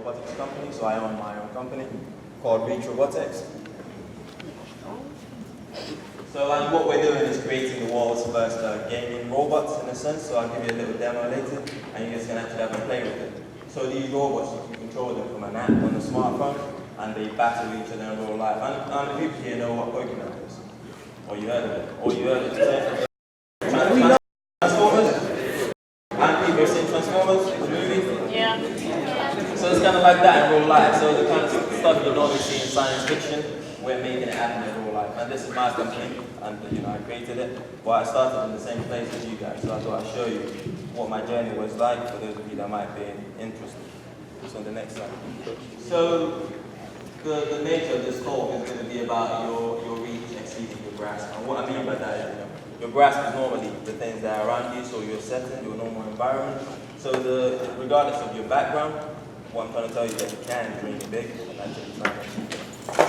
robotics company, so I own my own company called Robotics. So what we're doing is creating the world's first gaming robots in a sense, so I'll give you a little demo later and you guys can actually have a play with it. So these robots, you can control them from an app on the smartphone and they battle each other in real life. And the people here know what Pokemon is. Or you heard of it. Or you heard it. Transformers? And people have seen Transformers, the movie? Yeah. So it's kind of like that in real life. So the kind of stuff you normally see in science fiction, we're making it happen in real life. And this is my company, and I created it. But I started in the same place as you guys, so I thought I'd show you what my journey was like for those of you that might be interested. So on the next slide. So the nature of this talk is going to be about your reach exceeding your grasp. And what I mean by that is, your grasp is normally the things that are around you, so your setting, your normal environment. So regardless of your background, what I'm trying to tell you is that you can dream big and actually try to achieve it.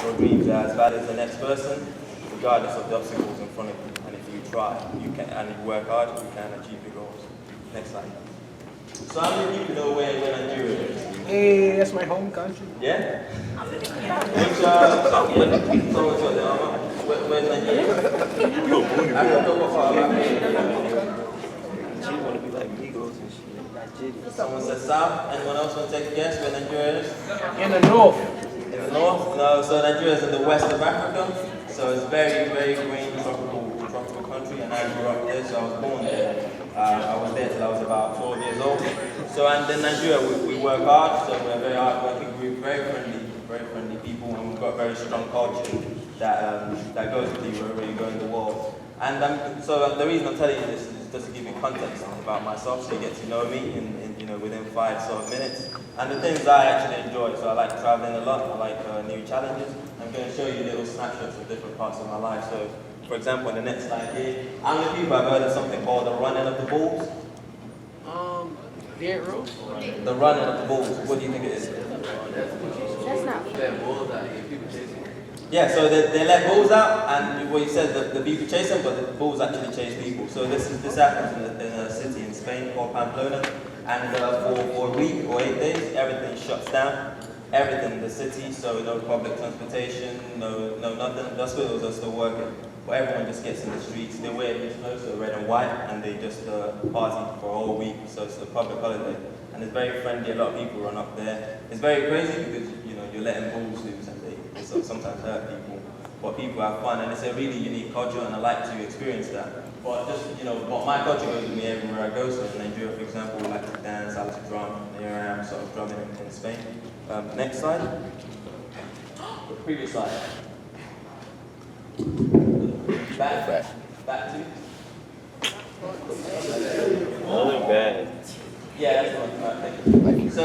Your dreams are as valid as the next person, regardless of the obstacles in front of you. And if you try, you can, and if you work hard, you can achieve your goals. Next slide. So how many people know where Nigeria is? Hey, that's my home country. Yeah? Which, where's Nigeria? I don't know what part of Nigeria. She want to be like Migos and shit. Nigeria. Someone said south. Anyone else want to take a guess where Nigeria is? In the north. In the north? No, so Nigeria is in the west of Africa. So it's very, very green, tropical country, and I grew up there, so I was born there. I was there till I was about 12 years old. So, and in Nigeria, we work hard, so we're a very hard-working group, very friendly people, and we've got very strong culture that goes with you wherever you go in the world. And so the reason I'm telling you this is just to give you context about myself, so you get to know me in within 5 sort of minutes. And the things I actually enjoy, so I like traveling a lot, I like new challenges. I'm going to show you little snapshots of different parts of my life. So, for example, in the next slide here, how many people have heard of something called the running of the bulls? Dead row? The running of the bulls, what do you think it is? That's not. Yeah, so they let bulls out, and what you said, the people chase them, but the bulls actually chase people. So this happens in a city in Spain called Pamplona, and for a week or 8 days, everything shuts down. Everything in the city, so no public transportation, no nothing. The hospitals are still working, but everyone just gets in the streets. They wear these clothes, so red and white, and they just party for a whole week. So it's a public holiday, and it's very friendly. A lot of people run up there. It's very crazy because you're letting bulls loose, and they sometimes hurt people. But people have fun, and it's a really unique culture, and I like to experience that. But just but my culture goes with me everywhere I go. So in Nigeria, for example, I like to dance, I like to drum. And here I am, sort of drumming in Spain. Next slide. The previous slide. Back to. Other bad. Yeah, that's the one. Thank you. So,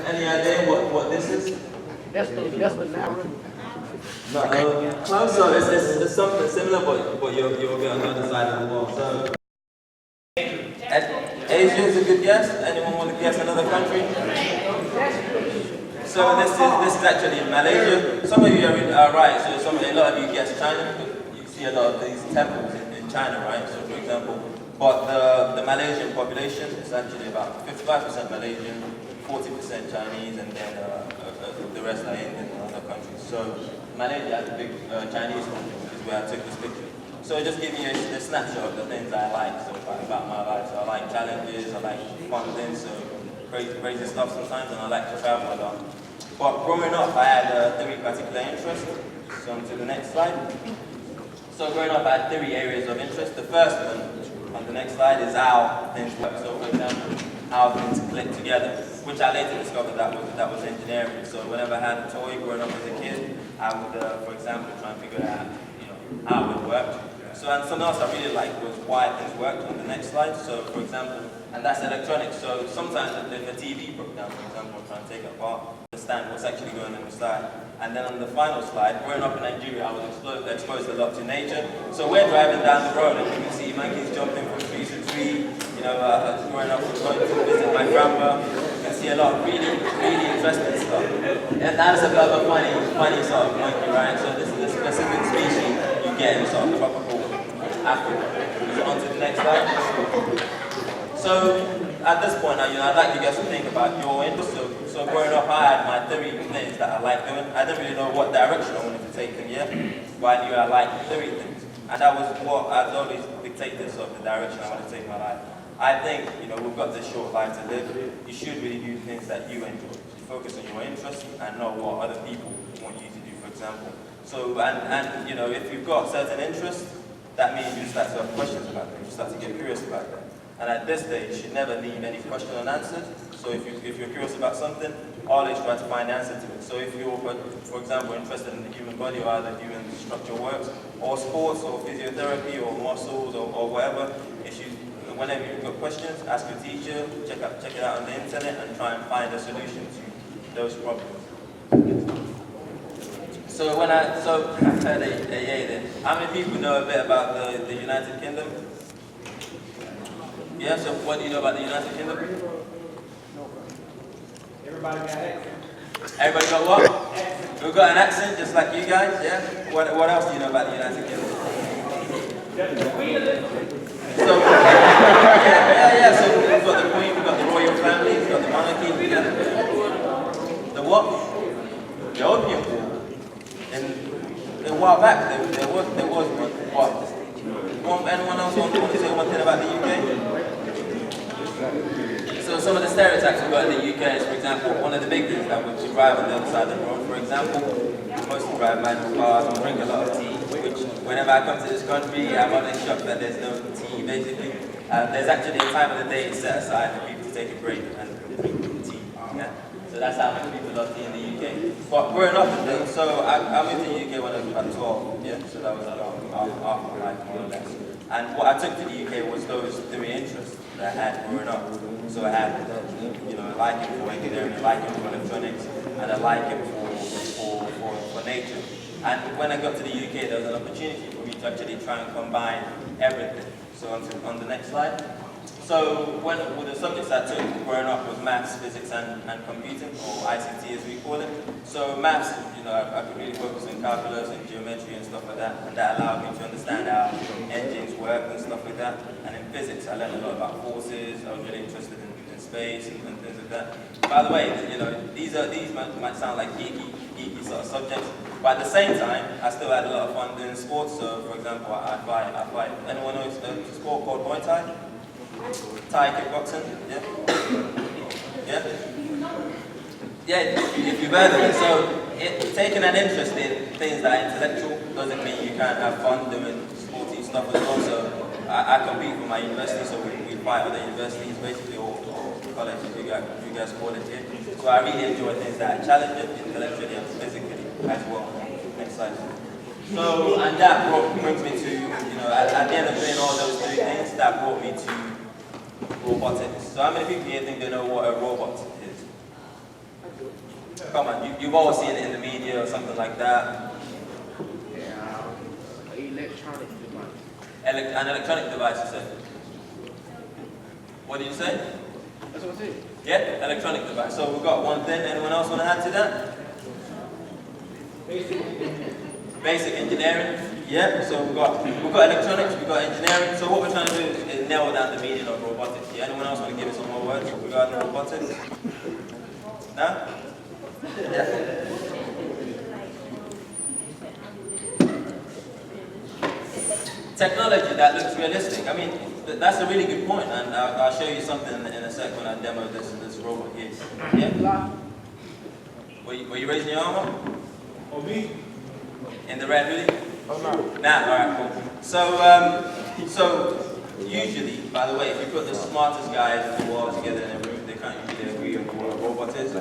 any idea what this is? That's the narrow. No, close. So it's something similar, but you'll be on the other side of the wall. So, Asia is a good guess. Anyone want to guess another country? So this is actually Malaysia. Some of you are right. So a lot of you guess China. You see a lot of these temples in China, right? So for example, but the Malaysian population is actually about 55% Malaysian, 40% Chinese, and then the rest are Indian and other countries. So Malaysia has a big Chinese country, which is where I took this picture. So just give you a snapshot of the things I like, so about my life. So I like challenges, I like fun things, so crazy stuff sometimes, and I like to travel a lot. But growing up, I had 3 particular interests. So on to the next slide. So growing up, I had 3 areas of interest. The first one, on the next slide, is how things work. So for example, how things click together, which I later discovered that was engineering. So whenever I had a toy growing up as a kid, I would, for example, try and figure out how it worked. So, and something else I really liked was why things worked on the next slide. So, for example, and that's electronics. So sometimes if the TV broke down, for example, trying to take it apart, understand what's actually going on inside. And then on the final slide, growing up in Nigeria, I was exposed a lot to nature. So we're driving down the road and you can see monkeys jumping from tree to tree. Growing up, going to visit my grandma. You can see a lot of really interesting stuff. And that's a bit of a funny sort of monkey, right? So this is a specific species you get in sort of tropical Africa. So on to the next slide. So at this point, I'd like you guys to think about your interests. So So growing up, I had my three things that I liked doing. I didn't really know what direction I wanted to take them yet, but I knew I liked three things. And that was what I was always dictated of the direction I want to take my life. I think, we've got this short life to live. You should really do things that you enjoy. You focus on your interests and not what other people want you to do, for example. So, if you've got certain interests, that means you start to have questions about them. You start to get curious about them. And at this stage, you should never leave any question unanswered. So if you're curious about something, always try to find the answer to it. So if you're, for example, interested in the human body or how the human structure works, or sports, or physiotherapy, or muscles, or whatever, whenever you've got questions, ask your teacher, check it out on the internet, and try and find a solution to those problems. So I've heard a yay there. How many people know a bit about the United Kingdom? Yeah, so what do you know about the United Kingdom? Everybody got accent. Everybody got what? We've got an accent just like you guys, yeah? What else do you know about the United Kingdom? So, yeah, so we've got the Queen, we've got the royal family, we've got the monarchy, we've got the what? The Opium War. And a while back, there was one. What? Anyone else want to say one thing about the UK? So some of the stereotypes we've got in the UK is, for example, one of the big things that we drive on the other side of the road, for example, we mostly drive manual cars and drink a lot of tea, which whenever I come to this country, I'm always shocked that there's no tea, basically. There's actually a time of the day set aside for people to take a break and drink tea. Yeah? So that's how many people love tea in the UK. But growing up, so I moved to the UK when I was about 12, yeah? So that was half my life, more or less. And what I took to the UK was those three interests that I had growing up. So I had, a liking for engineering, a liking for electronics, and a liking for nature. And when I got to the UK, there was an opportunity for me to actually try and combine everything. So on the next slide. So with the subjects I took growing up was maths, physics, and computing, or ICT as we call it. So maths, I could really focus on calculus and geometry and stuff like that, and that allowed me to understand how engines work and stuff like that. And in physics, I learned a lot about forces. I was really interested in space and things like that. By the way, these might sound like geeky sort of subjects, but at the same time, I still had a lot of fun doing sports. So, for example, I fight. Anyone know a sport called Muay Thai? Thai kickboxing, yeah? Yeah? Yeah, if you've heard of it. So, taking an interest in things that are intellectual doesn't mean you can't have fun doing sporty stuff as well. So, I compete for my university, so we fight with the universities, basically, or college, you guys call it here. So, I really enjoy things that are challenging intellectually and physically as well. Next slide. So, and that brings me to, at the end of doing all those three things, that brought me to robotics. So how many people here think they know what a robot is? Come on, you've all seen it in the media or something like that. Yeah, electronic device. An electronic device, you said. What did you say? That's what I said. Yeah, electronic device. So we've got one thing. Anyone else want to add to that? Basic engineering. Yeah, so we've got electronics, we've got engineering. So what we're trying to do is nail down the meaning of robotics. Yeah, anyone else want to give us some more words regarding robotics? No? Yeah. Technology that looks realistic. I mean, that's a really good point, and I'll show you something in a sec when I demo this robot here. Yeah? Were you raising your arm up? Oh, me? In the red hoodie? Oh, no. Nah, alright, cool. So usually, by the way, if you put the smartest guys in the world together in a room, they can't usually agree on what a robot is.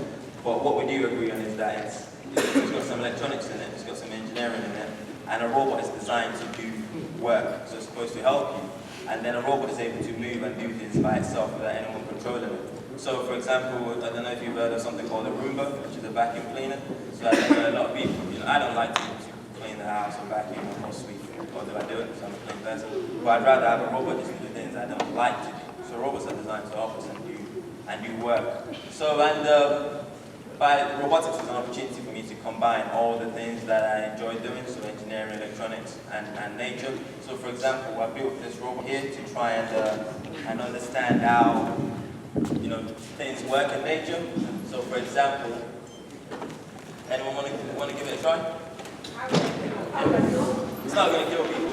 But what we do agree on is that it's got some electronics in it, it's got some engineering in it, and a robot is designed to do work, so it's supposed to help you. And then a robot is able to move and do things by itself without anyone controlling it. So, for example, I don't know if you've heard of something called a Roomba, which is a vacuum cleaner. So I know a lot of people, I don't like to clean the house or vacuum or sweep, or do I do it? So I'm a clean person. But I'd rather have a robot just do things I don't like to do. So robots are designed to help us and do work. So, by robotics was an opportunity for me to combine all the things that I enjoy doing, so engineering, electronics, and nature. So, for example, I built this robot here to try and understand how things work in nature. So for example, anyone want to give it a try? It's not going to kill people.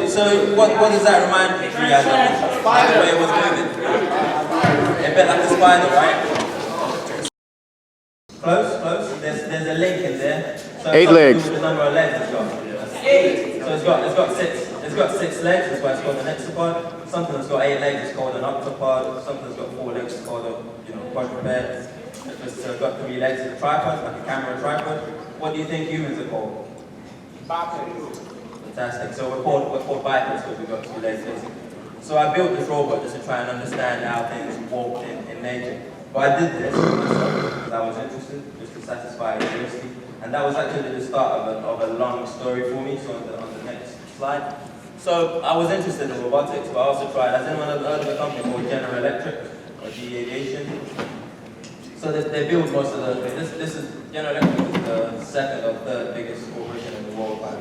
So what does that remind you guys of? Like the way it was moving? A bit like a spider, right? Close. There's a link in there. So 8 legs. The number of legs it's got. So it's got 6 legs, that's why it's called an hexapod. Something that's got 8 legs is called an octopod. Something that's got 4 legs is called a quadruped. It's got 3 legs, it's a tripod, like a camera tripod. What do you think humans are called? Fantastic. So we're called bipeds because we've got 2 legs basically. So I built this robot just to try and understand how things walk in nature. But I did this because I was interested, just to satisfy curiosity. And that was actually the start of a long story for me, so on the next slide. So I was interested in robotics, but I also tried. Has anyone ever heard of a company called General Electric or GE Aviation? So they build most of the, this is, General Electric is the second or third biggest corporation in the world by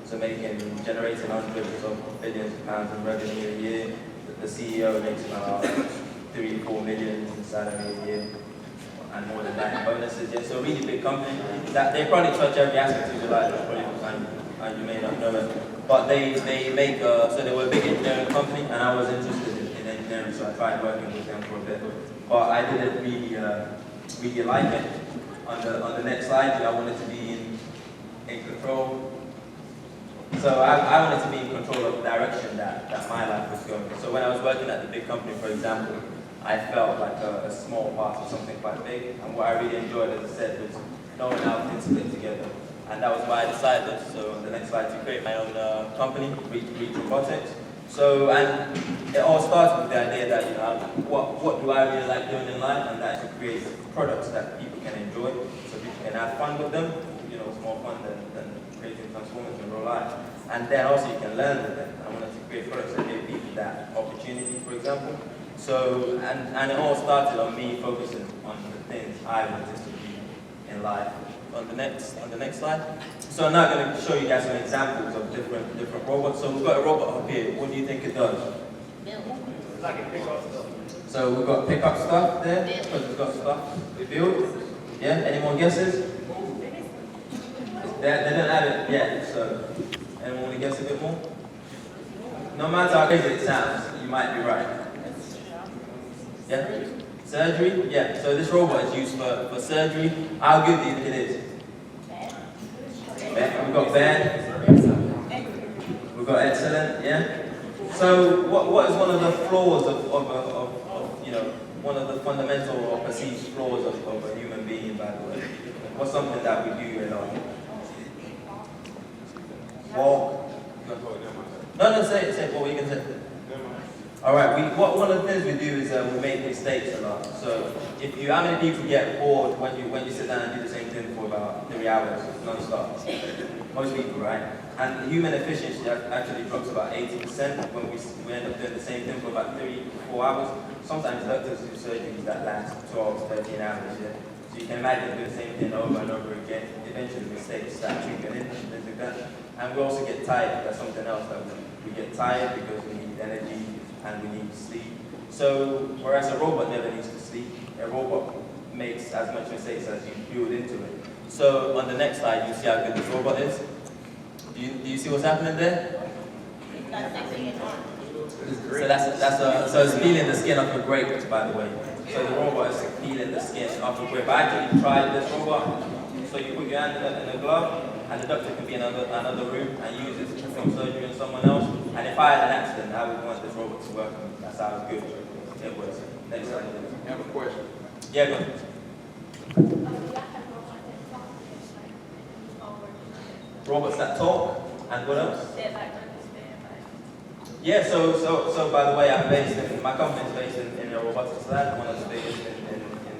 so generating hundreds of billions of pounds in revenue a year. The CEO makes about 3-4 million in salary a year, and more than that in bonuses. Yeah, so a really big company that they probably touch every aspect of your life, and you may not know it. But they make, so they were a big engineering company, and I was interested in engineering, so I tried working with them for a bit. But I didn't really like it. On the next slide, I wanted to be in control. So I wanted to be in control of the direction that my life was going. So when I was working at the big company, for example, I felt like a small part of something quite big. And what I really enjoyed, as I said, was knowing how things fit together. And that was why I decided, so on the next slide, to create my own company, Robotics. So, and it all started with the idea that, what do I really like doing in life? And that to create products that people can enjoy, so people can have fun with them. It's more fun than creating transformers in real life. And then also you can learn with them. I wanted to create products that give people that opportunity, for example. So, and it all started on me focusing on the things I wanted to do in life. On the next slide. So I'm now going to show you guys some examples of different robots. So we've got a robot up here. What do you think it does? It's like it pick up stuff. So we've got pick up stuff there, because we've got stuff to build. Yeah, any more guesses? They didn't have it yet, so anyone want to guess a bit more? No matter how crazy it sounds, you might be right. Yeah? Surgery? Yeah, so this robot is used for surgery. How good do you think it is? We've got bad. We've got excellent, yeah? So what is one of the flaws of one of the fundamental or perceived flaws of a human being, by the way? What's something that we do a lot? Walk. No, say it. What were you going to say? All right. One of the things we do is we make mistakes a lot. So how many people get bored when you sit down and do the same thing for about 3 hours non-stop? Most people, right? And human efficiency actually drops about 80% when we end up doing the same thing for about 3 to 4 hours. Sometimes doctors do surgeries that last 12 to 13 hours. Yeah? So you can imagine doing the same thing over and over again. Eventually mistakes start creeping in, things like that. And we also get tired. That's something else that we get tired because we need energy and we need to sleep. So whereas a robot never needs to sleep, a robot makes as much mistakes as you build into it. So on the next slide, you see how good this robot is. Do you see what's happening there? So it's peeling the skin off your grapes, by the way. So the robot is peeling the skin off your grape. I actually tried this robot. So you put your hand in a glove, and the doctor can be in another room and use it to perform surgery on someone else. And if I had an accident, I would want this robot to work on me. That's how good it was. Next slide. I have a question. Yeah, go ahead. Robots that talk, and what else? Yeah, so by the way, my company is based in a robotics lab, one of the biggest in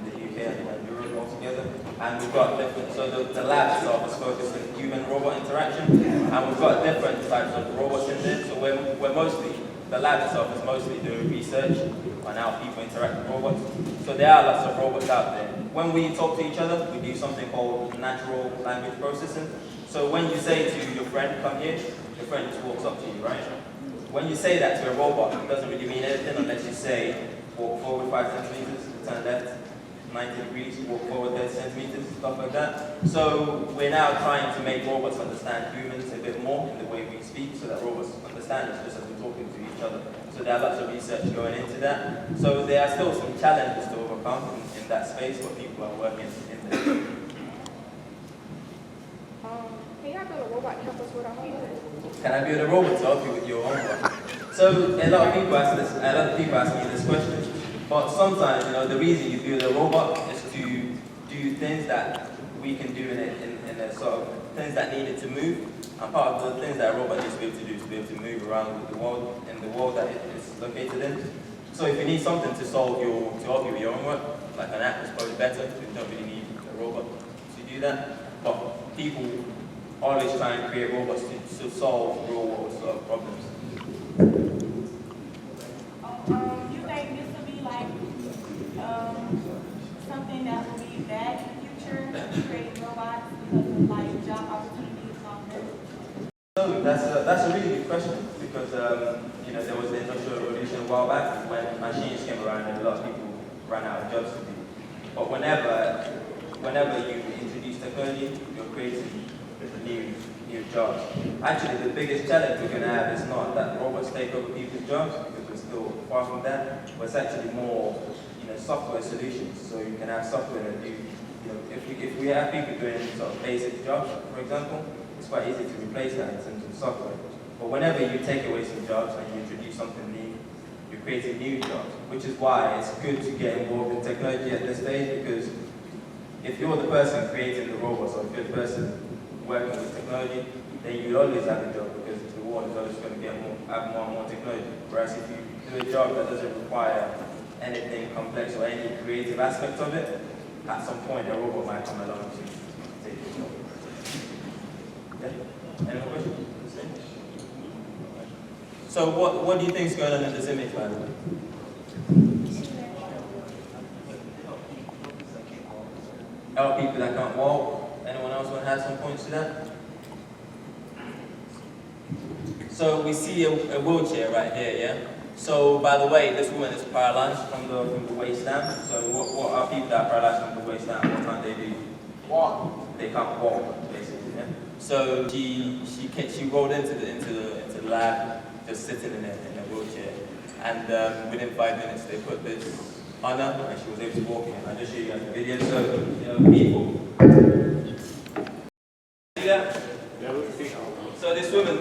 the UK and Europe altogether. And we've got different, so the lab itself is focused on human-robot interaction. And we've got different types of robots in there. So we're mostly, the lab itself is mostly doing research on how people interact with robots. So there are lots of robots out there. When we talk to each other, we do something called natural language processing. So when you say to your friend, come here, your friend just walks up to you, right? When you say that to a robot, it doesn't really mean anything unless you say, walk forward 5 centimeters, turn left 90 degrees, walk forward 30 centimeters, stuff like that. So we're now trying to make robots understand humans a bit more in the way we speak, so that robots understand us just as we're talking to each other. So there are lots of research going into that. So there are still some challenges to overcome in that space, but people are working in there. Can y'all build a robot to help us with our homework? Can I build a robot to help you with your homework? So a lot of people ask me this question, but sometimes, the reason you build a robot is to do things that we can do in a sort of things that need it to move. And part of the things that a robot needs to be able to do is to be able to move around the world in the world that it is located in. So if you need something to help you with your homework, like an app is probably better. You don't really need a robot to do that. But people always try and create robots to solve real world sort of problems. You think this will be like something that will be bad in the future, creating robots because of like job opportunities and all that? So that's a really good question because there was the industrial revolution a while back when machines came around and a lot of people ran out of jobs to do. But whenever you introduce technology, you're creating new jobs. Actually, the biggest challenge we're going to have is not that robots take over people's jobs, because we're still far from that, but it's actually more, software solutions. So you can have software that do, if we have people doing sort of basic jobs, for example, it's quite easy to replace that in terms of software. But whenever you take away some jobs and you introduce something new, you're creating new jobs, which is why it's good to get involved in technology at this stage, because if you're the person creating the robots or if you're the person working with technology, then you'll always have a job because the world is always going to have more and more technology. Whereas if you do a job that doesn't require anything complex or any creative aspect of it, at some point a robot might come along to take your job. Yeah? Any more questions? So what do you think is going on in this image, by the way? Help people that can't walk. Anyone else want to add some points to that? So we see a wheelchair right here, yeah? So by the way, this woman is paralyzed from the waist down. So what are people that are paralyzed from the waist down? What can't they do? Walk. They can't walk, basically, yeah? So she rolled into the lab, just sitting in a wheelchair. And within 5 minutes they put this on her and she was able to walk again. I'll just show you guys the video. So, people. See that? So this woman,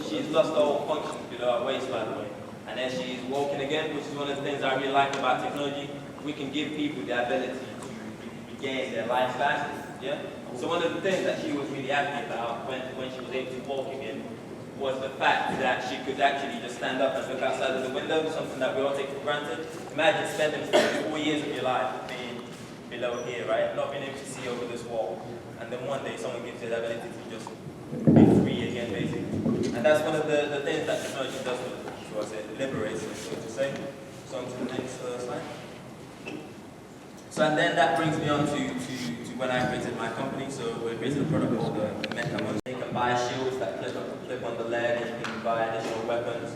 she's lost all function below her waist, by the way. And then she's walking again, which is one of the things I really like about technology. We can give people the ability to regain their life back. Yeah? So one of the things that she was really happy about when she was able to walk again was the fact that she could actually just stand up and look outside of the window, something that we all take for granted. Imagine spending 4 years of your life being below here, right? Not being able to see over this wall. And then one day someone gives you the ability to just be free again, basically. And that's one of the things that technology does to us. It liberates us, so to say. So on to the next slide. So and then that brings me on to when I created my company. So we created a product called the Mecha. You can buy shields that clip on the leg, and you can buy additional weapons,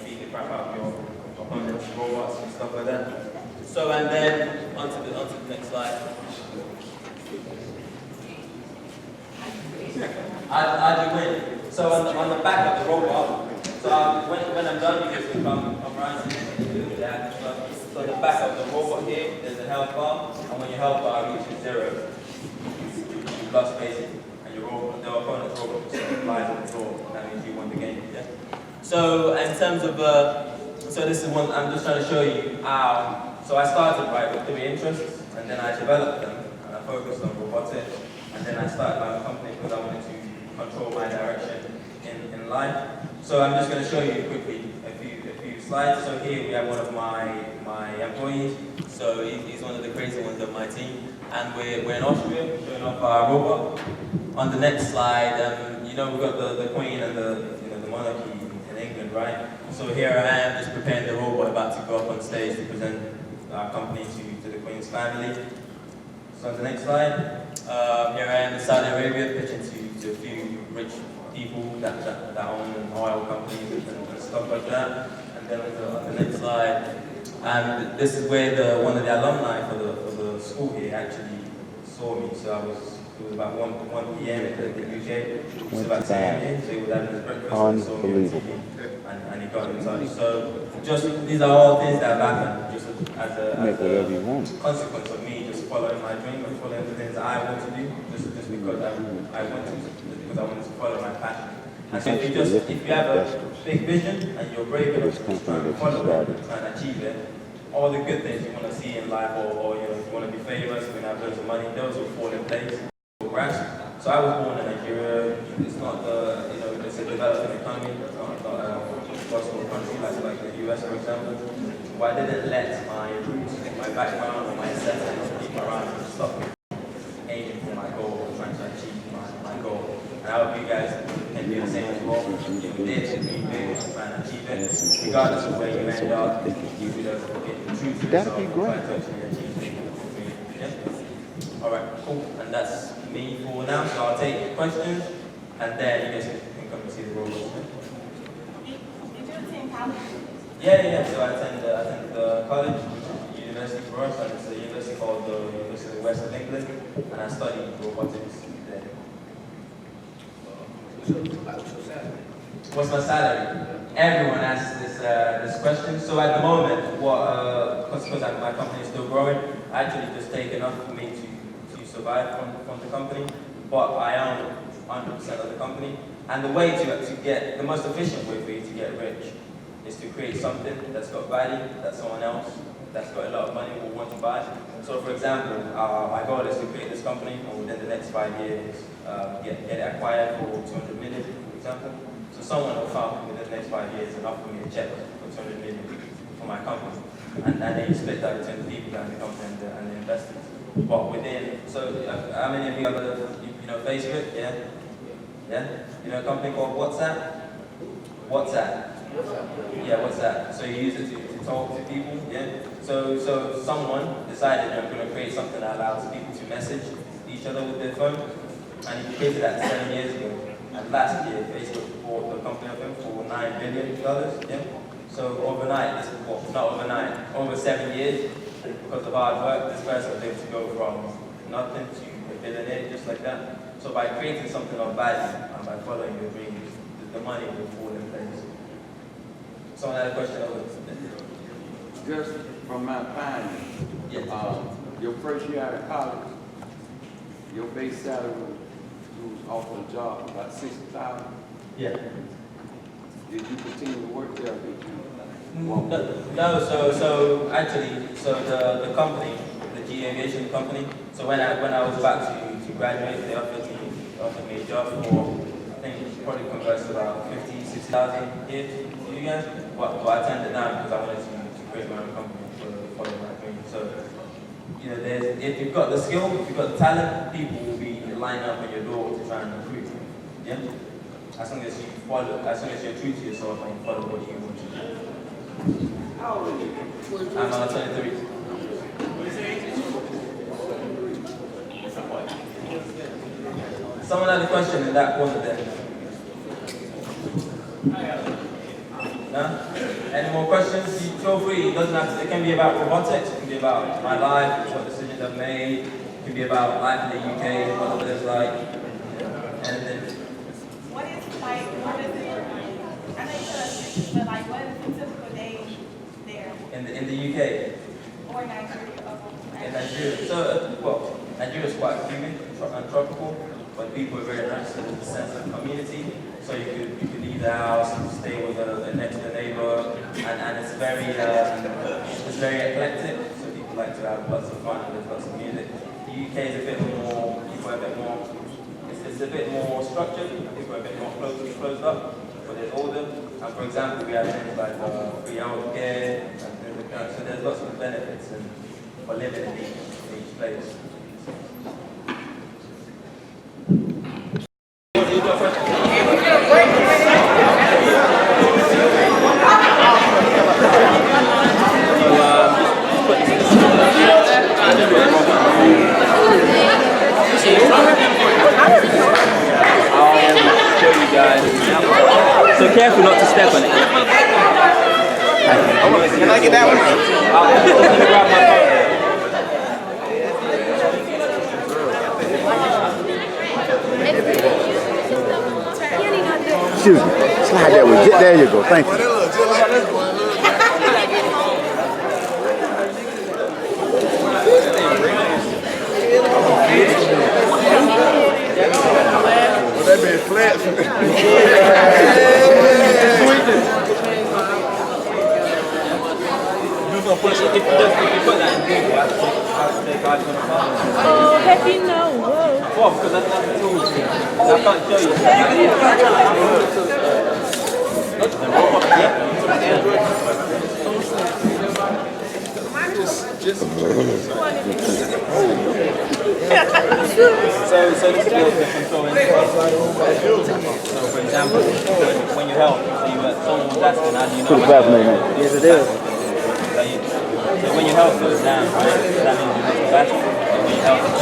feed the crap out of your opponents, robots and stuff like that. So and then onto the next slide. How do you win? So on the back of the robot, so when I'm done, you can come around and do that and stuff. So on the back of the robot here, there's a health bar, and when your health bar reaches 0, you lost basically, and the opponent's robot lies on the floor. That means you won the game. Yeah. So in terms of so this is one I'm just trying to show you how. So I started with 3 interests, and then I developed them, and I focused on robotics, and then I started my own company because I wanted to control my direction in life. So I'm just going to show you quickly a few slides. So here we have one of my employees. So he's one of the crazy ones of my team. And we're in Austria, showing off our robot. On the next slide, you know we've got the Queen and the monarchy in England, right? So here I am just preparing the robot about to go up on stage to present our company to the Queen's family. So on the next slide, here I am in Saudi Arabia pitching to a few rich people that own oil companies and stuff like that. And then on the next slide, and this is where one of the alumni for the school here actually saw me. So it was about 1 p.m. in the UK. It was about 10 a.m. So he was having his breakfast and saw me on TV, and he got in touch. So these are all things that have happened just as a consequence of me just following my dream and following the things that I want to do just because I want to, because I want to follow my passion. And so if you have a big vision and you're brave enough to try and follow it and try and achieve it, all the good things you want to see in life, or if you want to be famous, you want to have loads of money, those will fall in place. So I was born in Nigeria. It's not it's a developing economy. It's not a first world country like the US, for example. But I didn't let my roots, my background, or my settings keep around and stop me aiming for my goal, trying to achieve my goal. And I hope you guys can do the same as well. You did be big, try and achieve it. Regardless of where you end up, you should get true to yourself and try to actually achieve things. Yeah? Alright, cool. And that's me for now. So I'll take questions, and then you guys can come and see the robots. Did you attend college? Yeah. So I attend the college, which is a university for us, and it's a university called the University of West of England, and I study robotics there. What's my salary? Everyone asks this question. So at the moment, because my company is still growing, I actually just take enough for me to survive from the company, but I own 100% of the company. And the way to get, the most efficient way for you to get rich is to create something that's got value, that someone else that's got a lot of money will want to buy. So for example, my goal is to create this company and within the next 5 years get it acquired for 200 million, for example. So someone will come within the next 5 years and offer me a check for 200 million for my company. And then you split that between the people and the company and the investors. But within, so how many of you have Facebook? Yeah? You know a company called WhatsApp? Yeah, WhatsApp. So you use it to talk to people, yeah? So someone decided I'm going to create something that allows people to message each other with their phone. And he created that 7 years ago. And last year, Facebook bought the company of him for $9 billion, yeah? So overnight, not overnight, over 7 years, because of hard work, this person was able to go from nothing to a billionaire, just like that. So by creating something of value and by following your dreams, the money will fall in place. Someone had a question over there? Just from my finding, Yes. Your first year out of college, your base salary was off the job about $60,000. Yeah. Did you continue to work there? Or did you? No, so actually, the company, the GE Aviation company, so when I was about to graduate, they offered me a job for, I think it probably converts to about 60,000 here to you guys, but I turned it down because I wanted to create my own company for follow my dream. So, if you've got the skill, if you've got the talent, people will be lining up on your door to try and recruit you. Yeah? As long as you're true to yourself and you follow what you want to do. I'm 23. Someone had a question in that corner there. No? Any more questions? You feel free. It doesn't have to. It can be about robotics. It can be about my life, what decisions I've made. It can be about life in the UK, what it is like. Anything. What is it, I know you said, but like, what is the typical day there? In the UK. Or Nigeria? In Nigeria. So, Nigeria is quite humid and tropical, but people are very nice and there's a sense of community. So you could leave the house and stay with the next door neighbor, and it's very eclectic. So people like to have lots of fun and there's lots of music. The UK is a bit more, people are a bit more, it's a bit more structured. People are a bit more closed up, but there's order. For example, we have things like free health care, and things like that. So there's lots of benefits for living in each place. So careful not to step on it. Can I get that one? Let me grab my phone. Excuse me. Slide that way. There you go. Thank you. That been flat. Oh, heck no. Whoa. Well, because that's not the tools. I can't show you. So this is the control interface. So for example, when you help, so you someone was asking how do you know Put the fascinating. Yes, it is. So when your health goes down, right, that means you make the battery. And when your health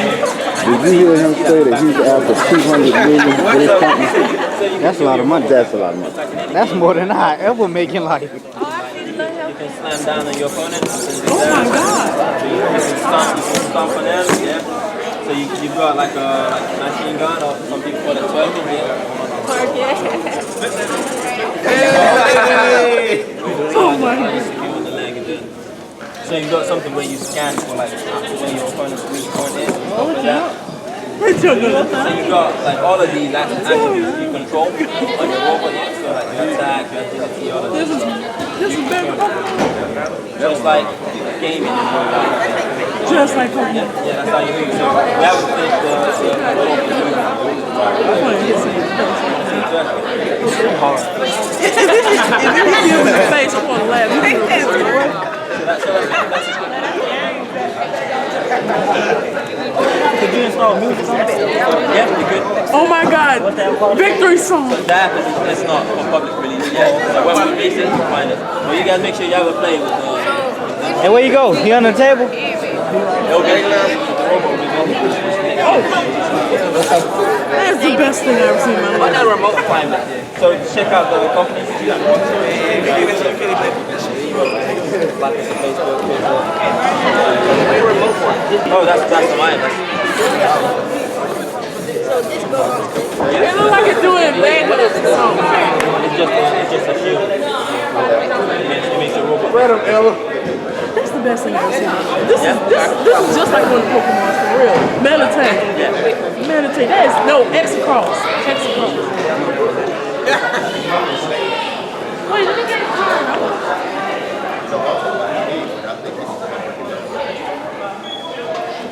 Did you hear him say that he's after 200 million for this company? That's a lot of money. That's a lot of money. That's more than I ever make in life. you can slam down on your opponent. Oh my God! So you can stomp on them, yeah. So you've got like a machine gun, or some people call it twerking, yeah. Oh my God! So you've got something where you scan for like where your opponent's weak point is. So you've got like all of these attributes you control on your robot, yeah. So like your attack, your agility, all of this. This is big. So it's like gaming in real life. Just like Pokemon. Yeah, that's how you do it. So that would take the robot. If you give me the face, I'm going to laugh. Could you install music on it? Yeah, pretty good. Oh my God. Victory song. But that is not for public release yet. So when we release it, you'll find it. Well, you guys make sure you have a play with the Hey, where you go? You on the table? That's the best thing I've ever seen in my life. That remote climate. So check out the companies. Oh, that's mine. It looks like it's doing bad with the song. It's just a shield. It makes a robot. That's the best thing I've ever seen. This is just like one of the Pokemon for real. Meditate. Meditate. That is no X across. X across. Wait, let me get a card.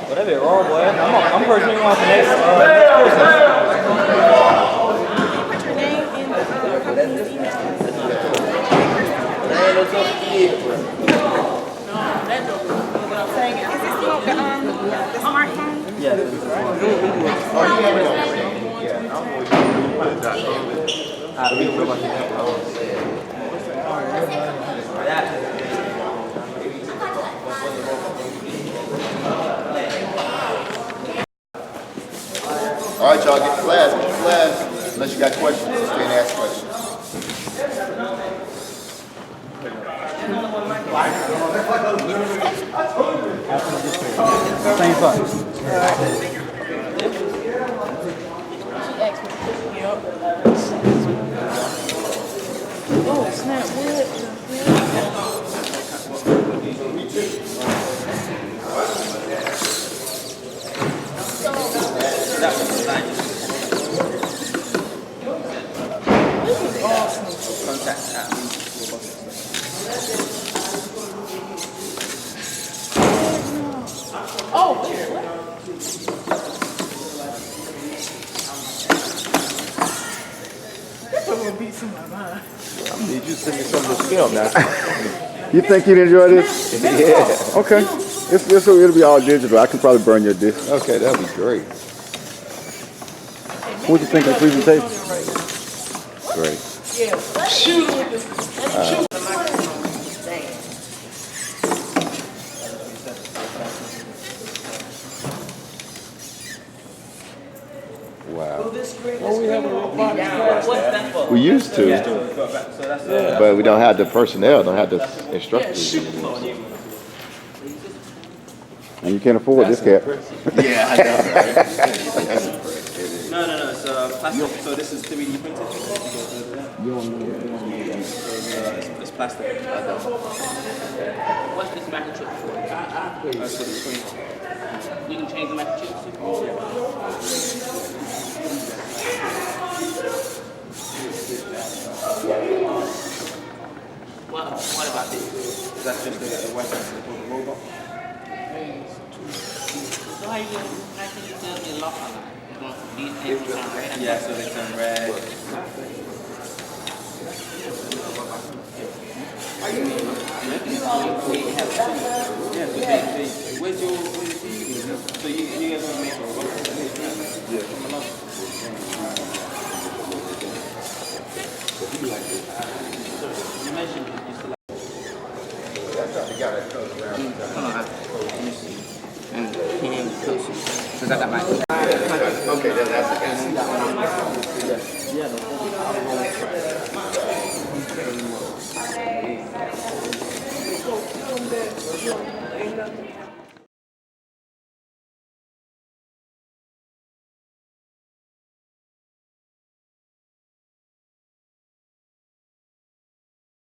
Well, that'd be wrong, boy. I'm personally on the next. Put your name in the company's email. Saying, is this the smartphone? All right, y'all, get the flash. Unless you got questions, just stay and ask questions. Same fun. Oh, snap. gonna beat somebody behind. I need you to send me some of this film now. You think you'd enjoy this? Yeah. Okay. It'll be all digital. I can probably burn your disc. Okay, that'd be great. What'd you think of the presentation? Great. Yeah, shoot him with the Wow. Well, we have a robotics class. We used to, but we don't have the personnel, don't have the instructors. And you can't afford this cat. Yeah, I know. No. It's plastic. So this is 3D printed. It's plastic. What's this microchip for? That's for the screen. We can change the microchip. What about this? That's just a weapon for the robot. So how can you tell me lock on that? These things turn red. Yeah, so they turn red. Yeah, so where's your TV? So you guys want to make a robot? Yeah. Come along. You mentioned you still Since I got my Okay, that's the guy.